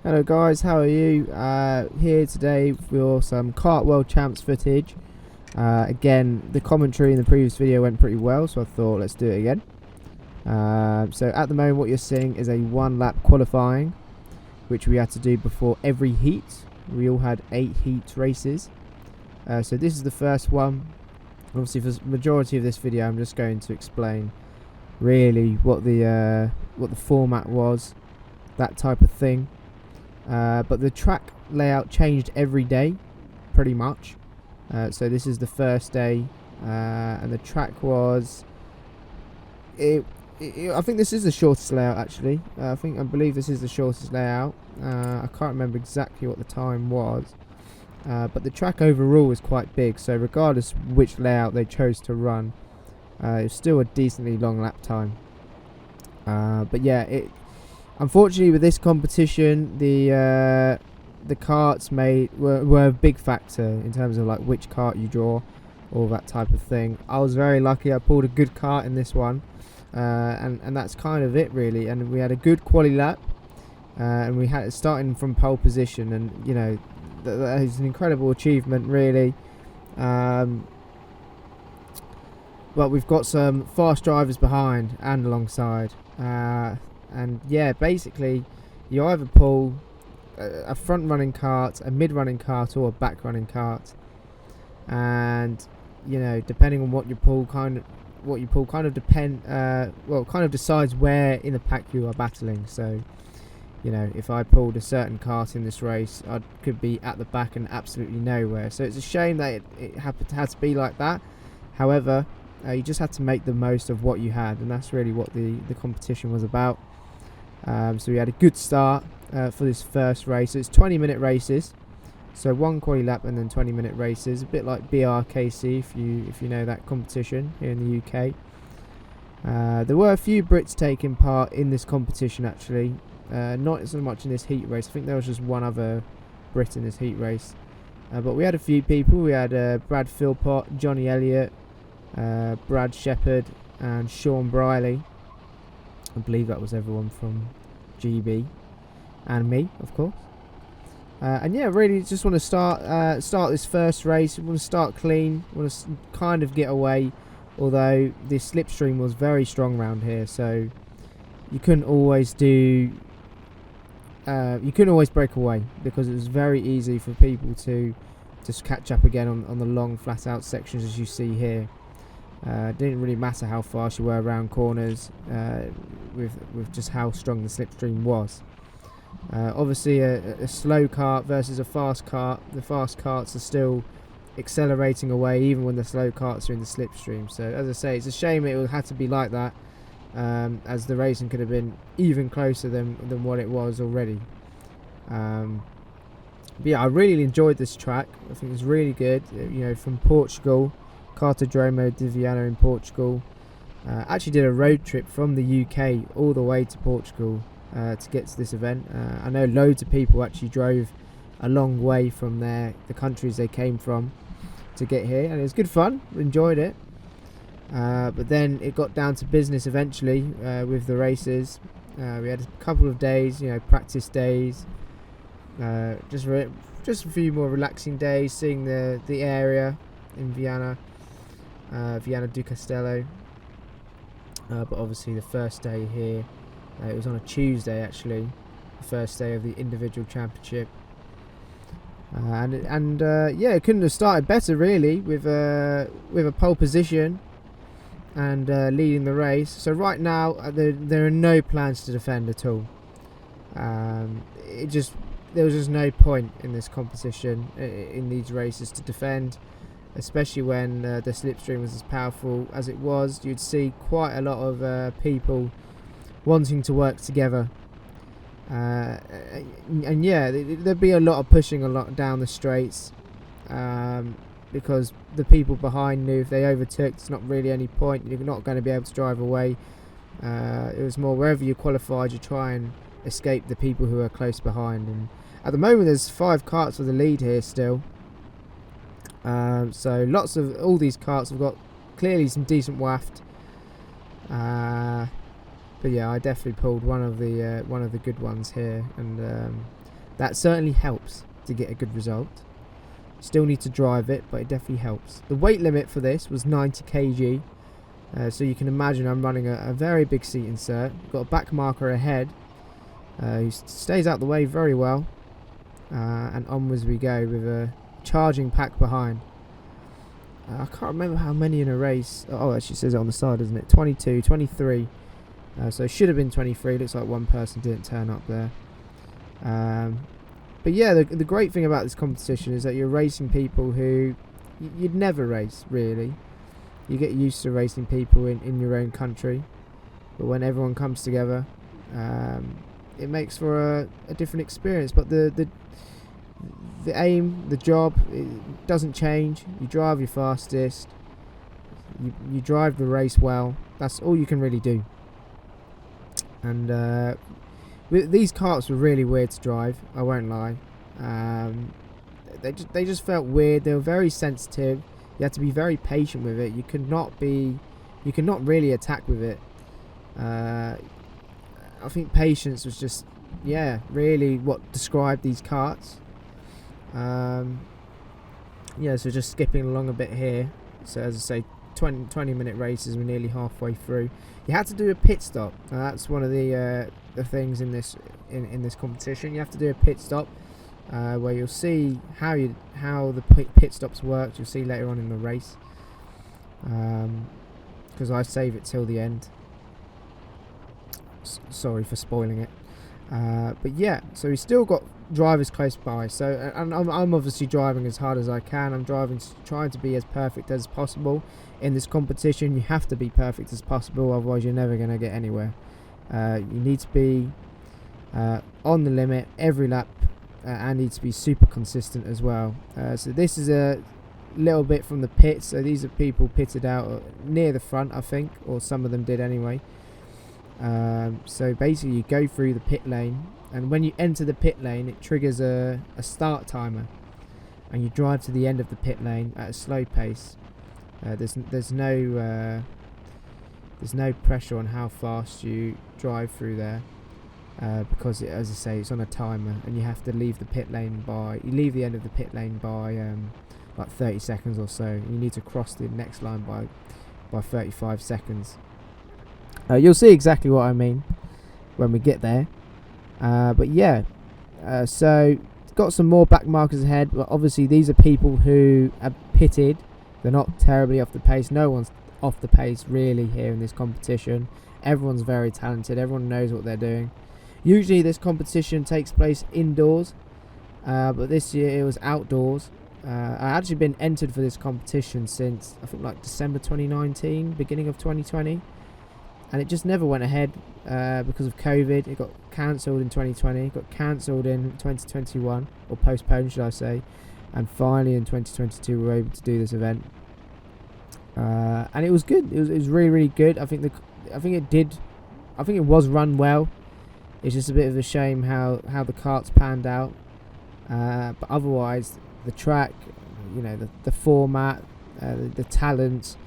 Hello guys, how are you? Here today for some Kart World Champs footage. Again, the commentary in the previous video went pretty well, so I thought let's do it again. So at the moment what you're seeing is a 1 lap qualifying, which we had to do before every heat. We all had 8 heat races. So this is the first one. Obviously for the majority of this video I'm just going to explain really what the format was, that type of thing. But the track layout changed every day, pretty much. So this is the first day, and the track was. I think this is the shortest layout actually. I believe this is the shortest layout. I can't remember exactly what the time was, but the track overall is quite big. So regardless which layout they chose to run, it's still a decently long lap time. But yeah, unfortunately, with this competition, the karts were a big factor in terms of like which kart you draw, all that type of thing. I was very lucky; I pulled a good kart in this one, and that's kind of it really. And we had a good quali lap, and we had it starting from pole position, and you know that is an incredible achievement really. But we've got some fast drivers behind and alongside. And yeah, basically you either pull a front running kart, a mid running kart, or a back running kart, and you know, depending on what you pull kind of decides where in the pack you are battling. So you know, if I pulled a certain kart in this race, I could be at the back and absolutely nowhere. So it's a shame that it had to be like that. However, you just had to make the most of what you had, and that's really what the competition was about. So we had a good start for this first race. So it's 20-minute races, so 1 quali lap and then 20-minute races, a bit like BRKC if you know that competition here in the UK. There were a few Brits taking part in this competition actually, not so much in this heat race. I think there was just one other Brit in this heat race, but we had a few people. We had Brad Philpott, Johnny Elliott, Brad Shepherd and Sean Briley. I believe that was everyone from GB, and me, of course. And yeah, really just want to start this first race. We want to start clean. We want to kind of get away, although the slipstream was very strong around here, so you couldn't always break away, because it was very easy for people to just catch up again on the long flat out sections as you see here. Didn't really matter how fast you were around corners, with just how strong the slipstream was. Obviously a slow kart versus a fast kart. The fast karts are still accelerating away even when the slow karts are in the slipstream. So as I say, it's a shame it had to be like that, as the racing could have been even closer than what it was already. But yeah, I really enjoyed this track. I think it was really good. You know, from Portugal, Kartodromo De Viana in Portugal. Actually did a road trip from the UK all the way to Portugal to get to this event. I know loads of people actually drove a long way from the countries they came from to get here, and it was good fun. Enjoyed it. But then it got down to business eventually with the races. We had a couple of days, you know, practice days, just a few more relaxing days, seeing the area in Viana. Viana do Castelo, but obviously the first day here, it was on a Tuesday actually, the first day of the individual championship, and yeah, it couldn't have started better really, with a pole position and leading the race. So right now there are no plans to defend at all. There was just no point in this competition, in these races, to defend. Especially when the slipstream was as powerful as it was. You'd see quite a lot of people wanting to work together, and yeah, there'd be a lot of pushing down the straights, because the people behind knew if they overtook, there's not really any point. You're not going to be able to drive away. It was more wherever you qualified, you try and escape the people who are close behind. And at the moment, there's 5 karts for the lead here still. So lots of all these karts have got clearly some decent waft, but yeah, I definitely pulled one of the good ones here, and That certainly helps to get a good result. Still need to drive it, but it definitely helps. The weight limit for this was 90 kg. So you can imagine I'm running a very big seat insert. Got a back marker ahead who stays out the way very well. And onwards we go with a charging pack behind. I can't remember how many in a race. Oh, actually says it on the side, doesn't it? 22, 23. So it should have been 23. Looks like one person didn't turn up there. But yeah, the great thing about this competition is that you're racing people who you'd never race, really. You get used to racing people in your own country, but when everyone comes together, it makes for a different experience. But the aim, the job, it doesn't change. You drive your fastest, you drive the race well. That's all you can really do. And these karts were really weird to drive, I won't lie. They just felt weird. They were very sensitive. You had to be very patient with it. You could not really attack with it. I think patience was just, really what described these karts. So just skipping along a bit here. So as I say, 20-minute races. We're nearly halfway through. You had to do a pit stop. That's one of the things in this competition. You have to do a pit stop. Where you'll see how the pit stops worked. You'll see later on in the race, because I save it till the end. Sorry for spoiling it, but yeah. So we still got drivers close by. So and I'm obviously driving as hard as I can. I'm trying to be as perfect as possible in this competition. You have to be perfect as possible, otherwise you're never going to get anywhere. You need to be on the limit every lap. And needs to be super consistent as well. So this is a little bit from the pits. So these are people pitted out near the front, I think, or some of them did anyway. So basically you go through the pit lane, and when you enter the pit lane it triggers a start timer, and you drive to the end of the pit lane at a slow pace. There's no pressure on how fast you drive through there. Because as I say, it's on a timer, and you have to leave the the end of the pit lane by like 30 seconds or so. You need to cross the next line by 35 seconds. You'll see exactly what I mean when we get there. But yeah, so got some more back markers ahead. But obviously these are people who are pitted. They're not terribly off the pace. No one's off the pace really here in this competition. Everyone's very talented. Everyone knows what they're doing. Usually this competition takes place indoors, but this year it was outdoors. I've actually been entered for this competition since I think like December 2019, beginning of 2020, and it just never went ahead because of COVID. It got cancelled in 2020, got cancelled in 2021, or postponed should I say, and finally in 2022 we were able to do this event, and it was good. It was really, really good. I think it was run well. It's just a bit of a shame how the karts panned out, but otherwise the track, the format, the talent,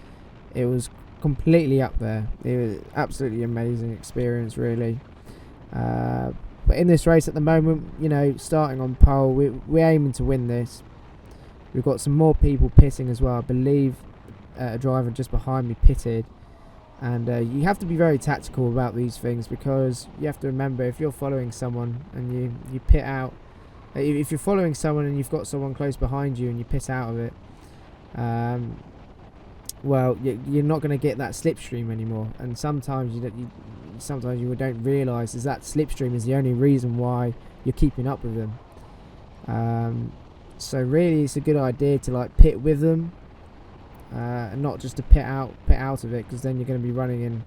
it was completely up there. It was absolutely amazing experience, really. But in this race at the moment, starting on pole, we're aiming to win this. We've got some more people pitting as well. I believe a driver just behind me pitted. And you have to be very tactical about these things, because you have to remember, if you're following someone and you pit out, if you're following someone and you've got someone close behind you and you pit out of it, well, you're not going to get that slipstream anymore. And sometimes you don't realise is that slipstream is the only reason why you're keeping up with them. So really, it's a good idea to pit with them. And not just to pit out of it, because then you're going to be running in,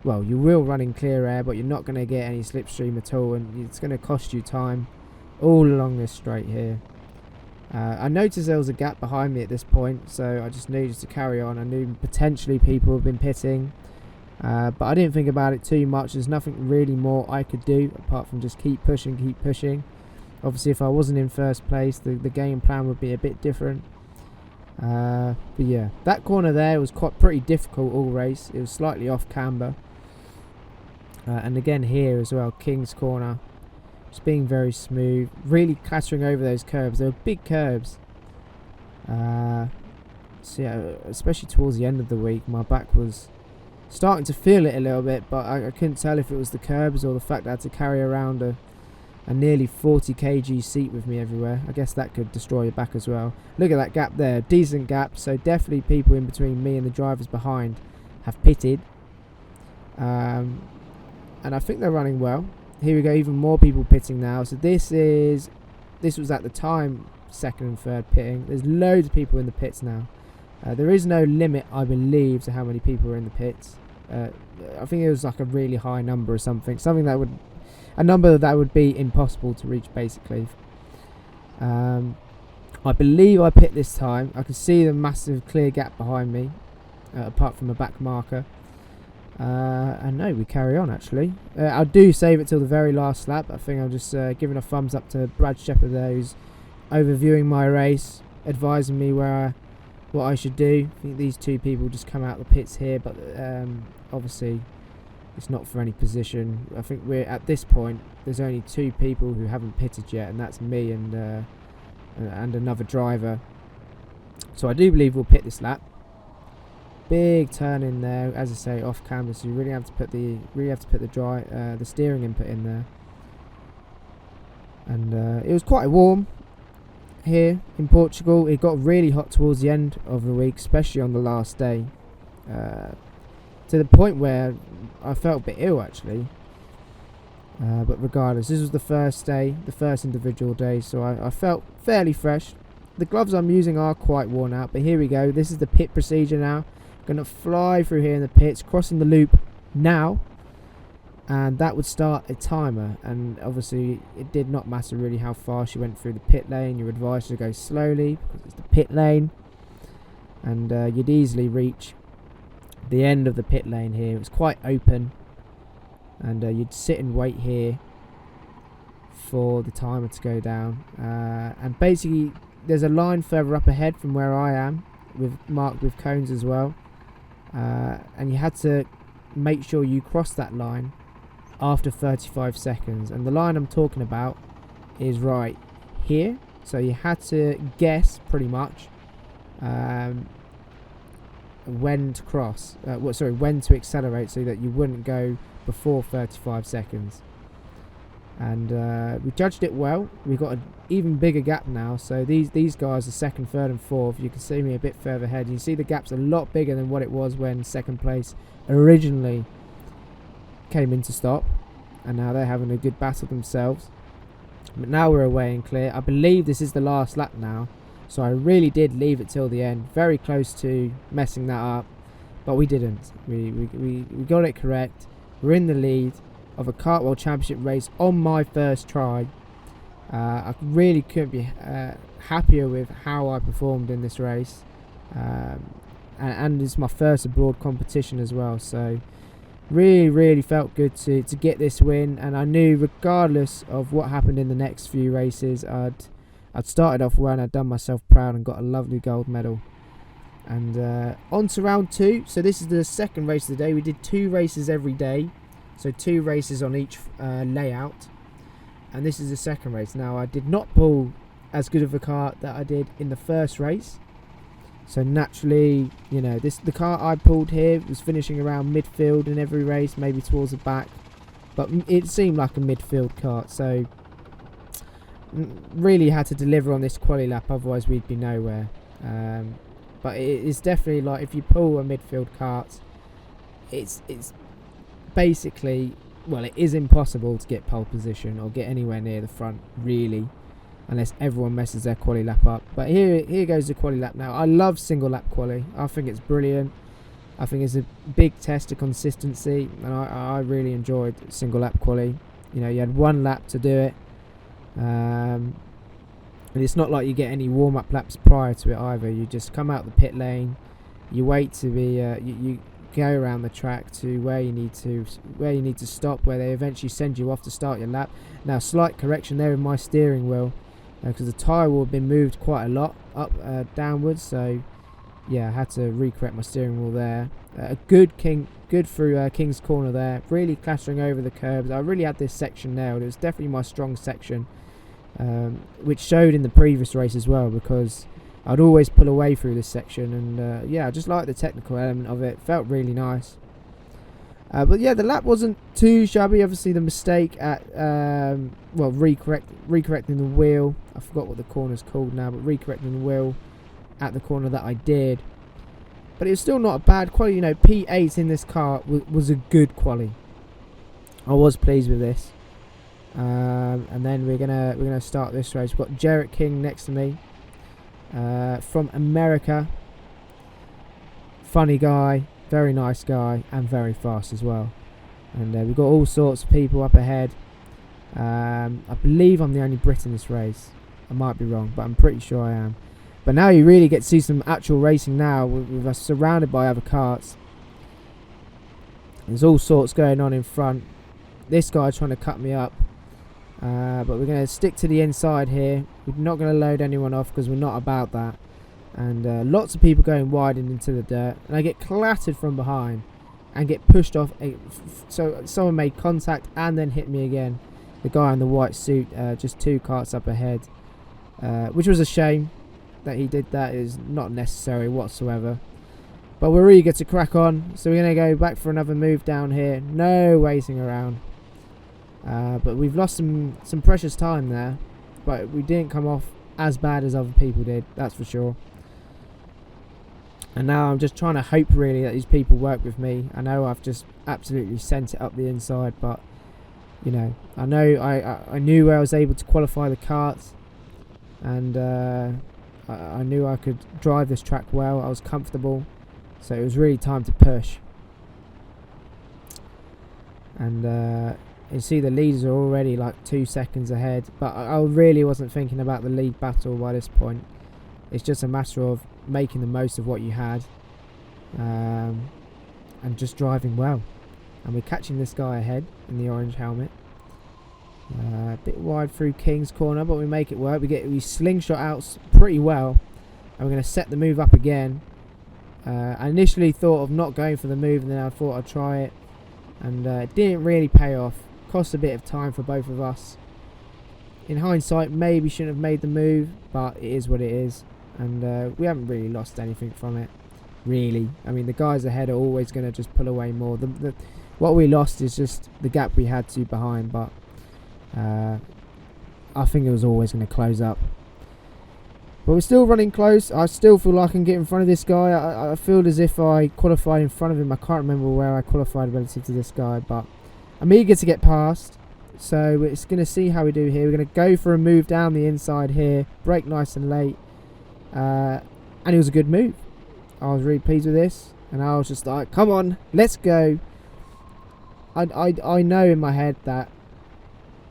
well, you will run in clear air, but you're not going to get any slipstream at all, and it's going to cost you time all along this straight here. I noticed there was a gap behind me at this point, so I just needed to carry on. I knew potentially people have been pitting, but I didn't think about it too much. There's nothing really more I could do apart from just keep pushing. Obviously if I wasn't in first place, the game plan would be a bit different. But yeah, that corner there was pretty difficult all race. It was slightly off camber, and again here as well, King's Corner, Just being very smooth, really clattering over those curbs. They were big curbs. So yeah, especially towards the end of the week, my back was starting to feel it a little bit, but I couldn't tell if it was the curbs or the fact that I had to carry around a nearly 40 kg seat with me everywhere. I guess that could destroy your back as well. Look at that gap there, decent gap. So definitely people in between me and the drivers behind have pitted, and I think they're running well. Here we go, even more people pitting now. So this was at the time second and third pitting. There's loads of people in the pits now. There is no limit, I believe, to how many people are in the pits. I think it was like a really high number or something a number that would be impossible to reach, basically. I believe I pit this time. I can see the massive clear gap behind me, apart from a back marker. And no, we carry on, actually. I do save it till the very last lap. I think I'm just giving a thumbs up to Brad Shepherd there, who's overviewing my race, advising me what I should do. I think these two people just come out the pits here, but obviously it's not for any position. I think we're at this point, there's only two people who haven't pitted yet, and that's me and another driver. So I do believe we'll pit this lap. Big turn in there, as I say, off camera, so you really have to put the steering input in there. And it was quite warm here in Portugal. It got really hot towards the end of the week, especially on the last day, to the point where I felt a bit ill, actually. But regardless, this was the first day, the first individual day, so I felt fairly fresh. The gloves I'm using are quite worn out, but here we go. This is the pit procedure now. Going to fly through here in the pits, crossing the loop now, and that would start a timer. And obviously it did not matter really how fast you went through the pit lane. You're advised to go slowly because it's the pit lane, and you'd easily reach the end of the pit lane here. It was quite open, and you'd sit and wait here for the timer to go down, and basically there's a line further up ahead from where I am, marked with cones as well, and you had to make sure you cross that line after 35 seconds, and the line I'm talking about is right here. So you had to guess pretty much when to cross, when to accelerate, so that you wouldn't go before 35 seconds. And we judged it well. We've got an even bigger gap now, so these guys are second, third and fourth. You can see me a bit further ahead. You can see the gap's a lot bigger than what it was when second place originally came into stop, and now they're having a good battle themselves. But now we're away and clear. I believe this is the last lap now, so I really did leave it till the end, very close to messing that up, but we didn't. We got it correct. We're in the lead of a Kart World Championship race on my first try. I really couldn't be happier with how I performed in this race, and it's my first abroad competition as well, so really felt good to get this win. And I knew regardless of what happened in the next few races, I'd started off well and I'd done myself proud and got a lovely gold medal. And on to round two. So this is the second race of the day. We did 2 races every day, so 2 races on each layout, and this is the second race. Now I did not pull as good of a kart that I did in the first race, so naturally, you know, the kart I pulled here was finishing around midfield in every race, maybe towards the back, but it seemed like a midfield kart, so really had to deliver on this quali lap, otherwise we'd be nowhere. But it's definitely like, if you pull a midfield kart, it's basically, well, it is impossible to get pole position or get anywhere near the front, really, unless everyone messes their quali lap up. But here goes the quali lap now. I love single lap quali. I think it's brilliant. I think it's a big test of consistency, and I really enjoyed single lap quali. You know, you had 1 lap to do it, and it's not like you get any warm-up laps prior to it either. You just come out the pit lane, you wait to be you go around the track to where you need to stop, where they eventually send you off to start your lap. Now, slight correction there in my steering wheel, because the tyre wheel had been moved quite a lot downwards, so yeah, I had to recorrect my steering wheel there. Good through King's Corner there, really clattering over the curbs. I really had this section nailed. It was definitely my strong section, which showed in the previous race as well, because I'd always pull away through this section, and yeah, I just like the technical element of it. Felt really nice. But yeah, the lap wasn't too shabby. Obviously, the mistake at recorrecting the wheel. I forgot what the corner's called now, but recorrecting the wheel at the corner that I did. But it was still not a bad quali. You know, P8 in this car was a good quali. I was pleased with this. And then we're gonna start this race. We've got Jarrett King next to me, from America. Funny guy. Very nice guy, and very fast as well. And we've got all sorts of people up ahead. I believe I'm the only Brit in this race. I might be wrong, but I'm pretty sure I am. But now you really get to see some actual racing now, with us surrounded by other karts. There's all sorts going on in front. This guy trying to cut me up. But we're going to stick to the inside here. We're not going to load anyone off, because we're not about that. And lots of people going wide and into the dirt, and I get clattered from behind and get pushed off. So someone made contact and then hit me again. The guy in the white suit, just 2 karts up ahead, which was a shame that he did that. It is not necessary whatsoever. But we're eager to crack on, so we're going to go back for another move down here. No waiting around. But we've lost some precious time there, but we didn't come off as bad as other people did, that's for sure. And now I'm just trying to hope really that these people work with me. I know I've just absolutely sent it up the inside, but you know, I knew where I was able to qualify the karts, and I knew I could drive this track well. I was comfortable, so it was really time to push. And you see the leaders are already like 2 seconds ahead, but I really wasn't thinking about the lead battle by this point. It's just a matter of making the most of what you had, and just driving well. And we're catching this guy ahead in the orange helmet. A bit wide through King's Corner, but we make it work. We slingshot out pretty well, and we're going to set the move up again. I initially thought of not going for the move, and then I thought I'd try it, and it didn't really pay off. Cost a bit of time for both of us. In hindsight, maybe shouldn't have made the move, but it is what it is. And we haven't really lost anything from it, really. I mean, the guys ahead are always going to just pull away more. What we lost is just the gap we had to behind, but I think it was always going to close up. But we're still running close. I still feel like I can get in front of this guy. I feel as if I qualified in front of him. I can't remember where I qualified relative to this guy, but I'm eager to get past. So we're just going to see how we do here. We're going to go for a move down the inside here. Brake nice and late. And it was a good move. I was really pleased with this. And I was just like, come on, let's go. I know in my head that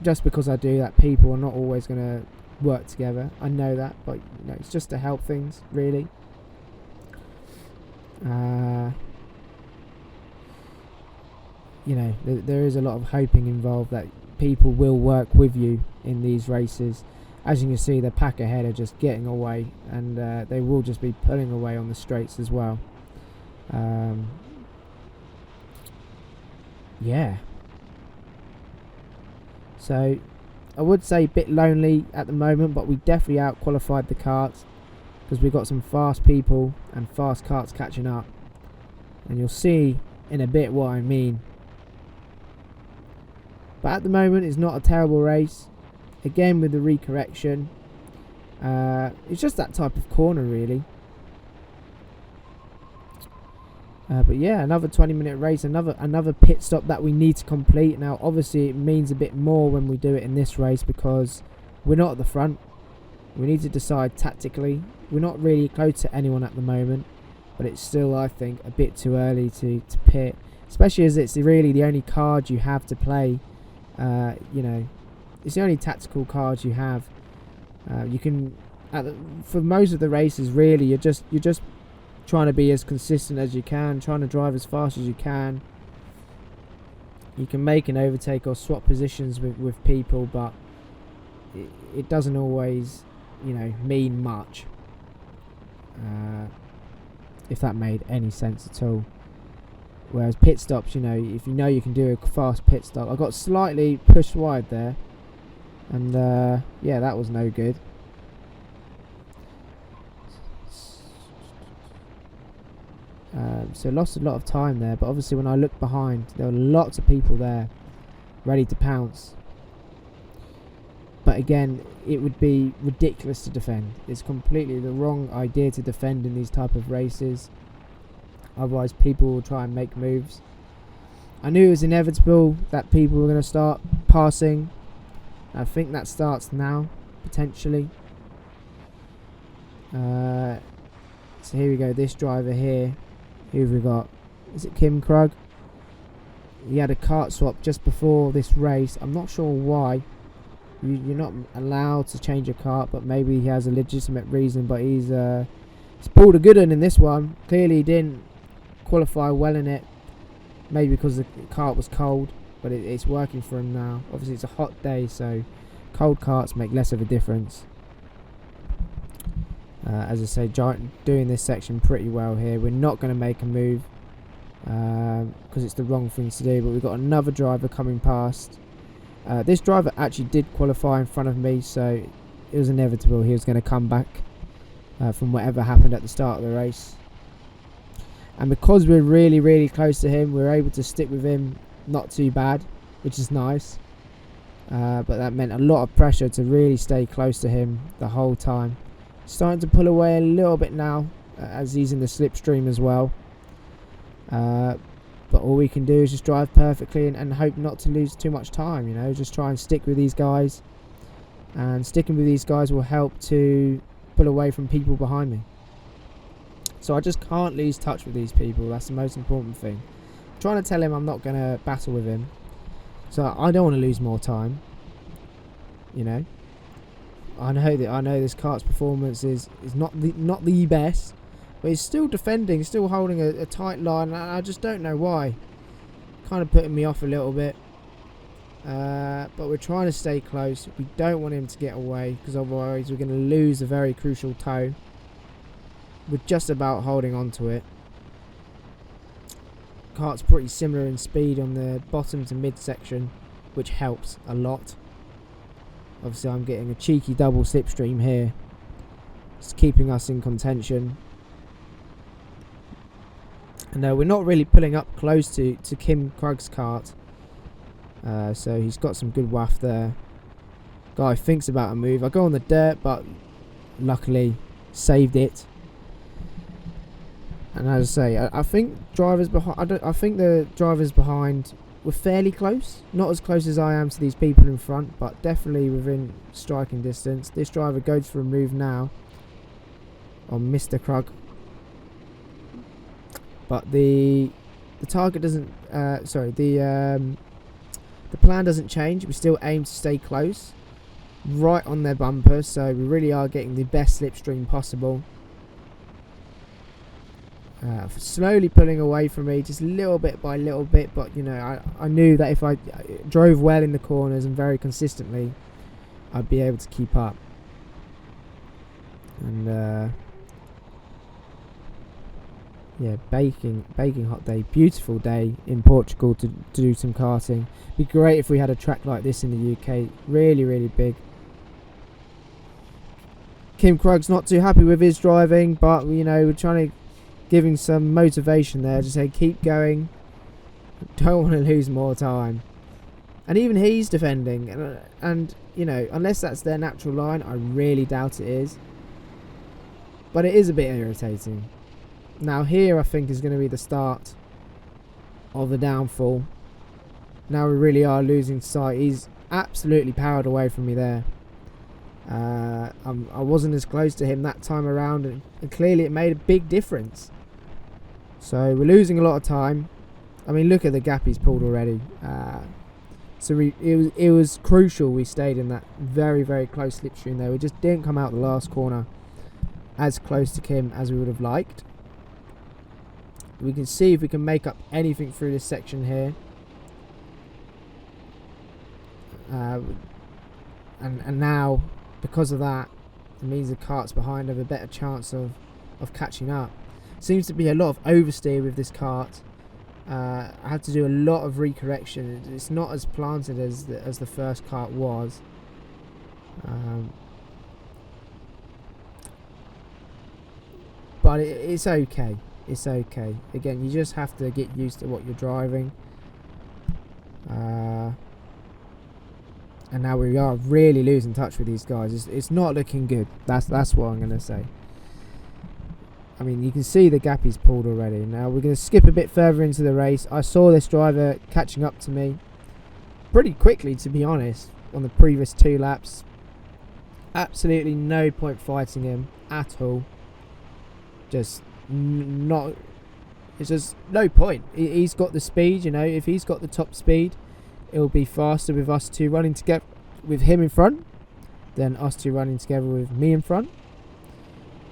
just because I do that, people are not always going to work together. I know that, but you know, it's just to help things, really. You know, there is a lot of hoping involved that people will work with you in these races. As you can see, the pack ahead are just getting away, and they will just be pulling away on the straights as well. Yeah. So I would say a bit lonely at the moment, but we definitely out-qualified the karts, because we've got some fast people and fast karts catching up. And you'll see in a bit what I mean. But at the moment, it's not a terrible race. Again, with the recorrection, it's just that type of corner, really. But yeah, another 20-minute race, another pit stop that we need to complete. Now, obviously, it means a bit more when we do it in this race, because we're not at the front. We need to decide tactically. We're not really close to anyone at the moment, but it's still, I think, a bit too early to pit, especially as it's really the only card you have to play. You know, it's the only tactical card you have. You can, for most of the races, really, you're just trying to be as consistent as you can, trying to drive as fast as you can. You can make an overtake or swap positions with people, but it doesn't always, you know, mean much. If that made any sense at all. Whereas pit stops, you know, if you know you can do a fast pit stop. I got slightly pushed wide there, and yeah, that was no good. So lost a lot of time there, but obviously when I looked behind, there were lots of people there ready to pounce. But again, it would be ridiculous to defend. It's completely the wrong idea to defend in these type of races. Otherwise people will try and make moves. I knew it was inevitable that people were going to start passing. I think that starts now, potentially. So here we go, this driver here. Who have we got? Is it Kim Krug? He had a kart swap just before this race. I'm not sure why. You're not allowed to change a kart, but maybe he has a legitimate reason. But he's pulled a good one in this one. Clearly he didn't qualify well in it. Maybe because the kart was cold, but it's working for him now. Obviously it's a hot day, so cold karts make less of a difference. As I say, doing this section pretty well here. We're not going to make a move because it's the wrong thing to do, but we've got another driver coming past. This driver actually did qualify in front of me, so it was inevitable he was going to come back from whatever happened at the start of the race. And because we're really, really close to him, we're able to stick with him not too bad, which is nice. But that meant a lot of pressure to really stay close to him the whole time. Starting to pull away a little bit now as he's in the slipstream as well. But all we can do is just drive perfectly and hope not to lose too much time, you know, just try and stick with these guys. And sticking with these guys will help to pull away from people behind me. So I just can't lose touch with these people. That's the most important thing. I'm trying to tell him I'm not going to battle with him. So I don't want to lose more time, you know. I know this kart's performance is not the best, but he's still defending, still holding a tight line, and I just don't know why. Kind of putting me off a little bit. But we're trying to stay close. We don't want him to get away, because otherwise we're going to lose a very crucial toe. We're just about holding on to it. Kart's pretty similar in speed on the bottom to mid section, which helps a lot. Obviously I'm getting a cheeky double slipstream here. It's keeping us in contention. And we're not really pulling up close to Kim Krug's kart. So he's got some good waft there. Guy thinks about a move. I go on the dirt, but luckily saved it. And as I say, I think drivers behind. I think the drivers behind were fairly close. Not as close as I am to these people in front, but definitely within striking distance. This driver goes for a move now on Mr. Krug, but the target doesn't. The plan doesn't change. We still aim to stay close, right on their bumper. So we really are getting the best slipstream possible. Slowly pulling away from me, just little bit by little bit, but you know, I knew that if I drove well in the corners and very consistently, I'd be able to keep up. And yeah, baking hot day, beautiful day in Portugal to do some karting. Be great if we had a track like this in the UK. Really, really big. Kim Krug's not too happy with his driving, but you know, we're trying to giving some motivation there to say keep going, don't want to lose more time. And even he's defending, and you know, unless that's their natural line, I really doubt it is, but it is a bit irritating. Now here I think is going to be the start of the downfall. Now we really are losing sight. He's absolutely powered away from me there. I wasn't as close to him that time around, and clearly it made a big difference. So we're losing a lot of time. I mean, look at the gap he's pulled already. So it was crucial we stayed in that very, very close slipstream there. We just didn't come out the last corner as close to Kim as we would have liked. We can see if we can make up anything through this section here. And now, because of that, it means the karts behind have a better chance of catching up. Seems to be a lot of oversteer with this kart. I had to do a lot of recorrection. It's not as planted as the first kart was. But it's okay. It's okay. Again, you just have to get used to what you're driving. And now we are really losing touch with these guys. It's not looking good. That's what I'm going to say. I mean, you can see the gap he's pulled already. Now we're going to skip a bit further into the race. I saw this driver catching up to me pretty quickly, to be honest, on the previous 2 laps. Absolutely no point fighting him at all. Just not. It's just no point. He's got the speed, you know. If he's got the top speed, it'll be faster with us two running together, with him in front, than us two running together with me in front.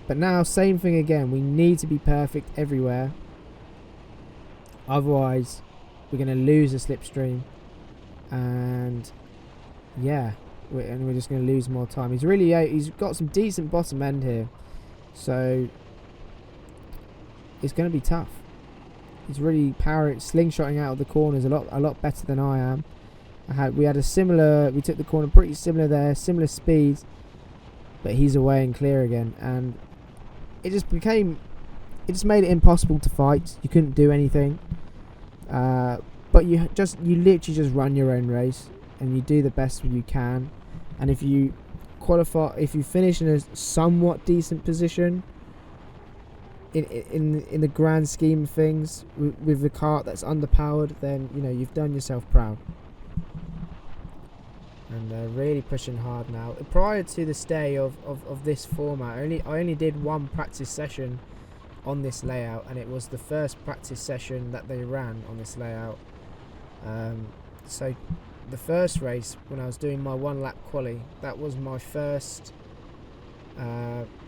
But now, same thing again. We need to be perfect everywhere. Otherwise, we're going to lose the slipstream. And yeah, we're just going to lose more time. He's got some decent bottom end here. So it's going to be tough. He's really slingshotting out of the corners a lot better than I am. We took the corner pretty similar there, similar speeds, but he's away and clear again, and it just made it impossible to fight. You couldn't do anything, but you literally just run your own race and you do the best you can. And if you finish in a somewhat decent position, in the grand scheme of things, with the kart that's underpowered, then you've done yourself proud. And really pushing hard now. Prior to the stay of this format, I only did one practice session on this layout, and it was the first practice session that they ran on this layout. So the first race, when I was doing my 1 lap quali, that was my first.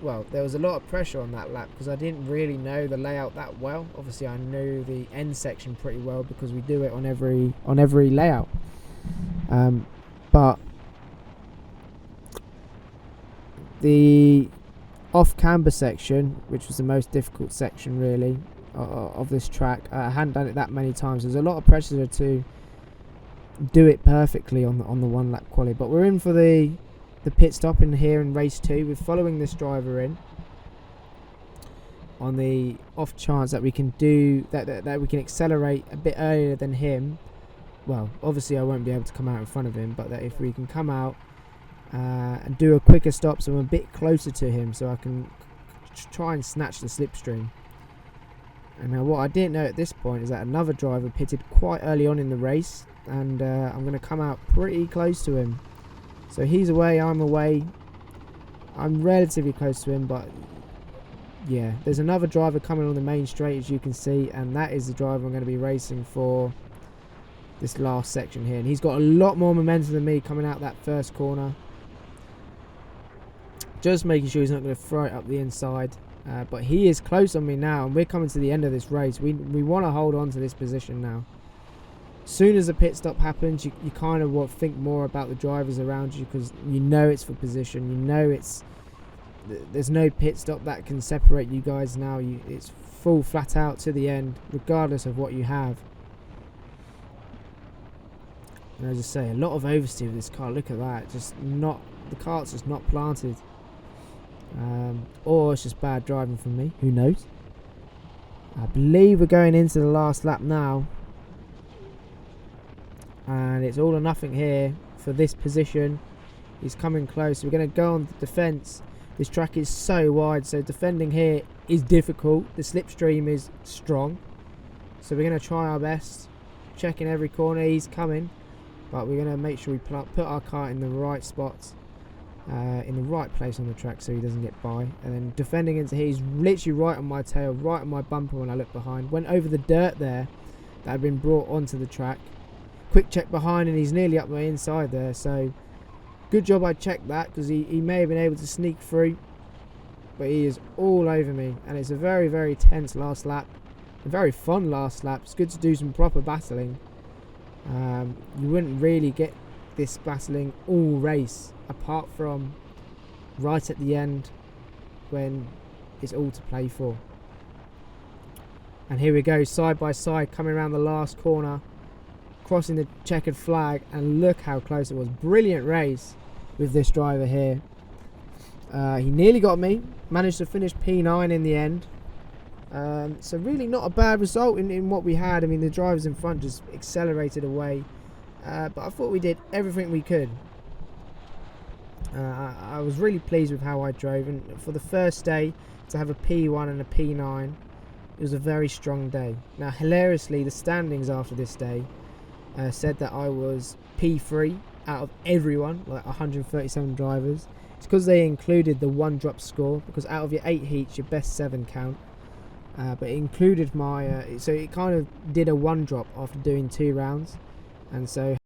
Well, there was a lot of pressure on that lap because I didn't really know the layout that well. Obviously, I knew the end section pretty well because we do it on every layout. But the off-camber section, which was the most difficult section really of this track, I hadn't done it that many times. There's a lot of pressure to do it perfectly on the 1 lap quali. But we're in for the pit stop in here in race 2. We're following this driver in on the off chance that we can do that we can accelerate a bit earlier than him. Well, obviously I won't be able to come out in front of him, but that if we can come out and do a quicker stop so I'm a bit closer to him, so I can try and snatch the slipstream. And now what I didn't know at this point is that another driver pitted quite early on in the race, and I'm going to come out pretty close to him. So he's away, I'm away. I'm relatively close to him, but yeah, there's another driver coming on the main straight, as you can see, and that is the driver I'm going to be racing for this last section here. And he's got a lot more momentum than me coming out that first corner. Just making sure he's not going to throw it up the inside. But he is close on me now, and we're coming to the end of this race. We want to hold on to this position now. As soon as the pit stop happens, you kind of think more about the drivers around you, because you know it's for position. You know there's no pit stop that can separate you guys now. It's full flat out to the end, regardless of what you have. And as I say, a lot of oversteer with this car. Look at that. The cart's just not planted. Or it's just bad driving from me. Who knows? I believe we're going into the last lap now. And it's all or nothing here for this position. He's coming close. We're going to go on the defence. This track is so wide, so defending here is difficult. The slipstream is strong. So we're going to try our best. Checking every corner. He's coming. But we're going to make sure we put our car in the right spots, in the right place on the track so he doesn't get by. And then defending into here, he's literally right on my tail, right on my bumper when I look behind. Went over the dirt there that had been brought onto the track. Quick check behind, and he's nearly up my inside there. So good job I checked that, because he may have been able to sneak through. But he is all over me, and it's a very, very tense last lap. A very fun last lap. It's good to do some proper battling. You wouldn't really get this battling all race, apart from right at the end when it's all to play for. And here we go, side by side, coming around the last corner, crossing the checkered flag, and look how close it was. Brilliant race with this driver here. He nearly got me, managed to finish P9 in the end. So really not a bad result in what we had. I mean, the drivers in front just accelerated away, but I thought we did everything we could. I was really pleased with how I drove, and for the first day to have a P1 and a P9, it was a very strong day. Now hilariously, the standings after this day said that I was P3 out of everyone, like 137 drivers. It's because they included the 1 drop score, because out of your 8 heats your best 7 count, but it included my so it kind of did a 1 drop after doing 2 rounds, and so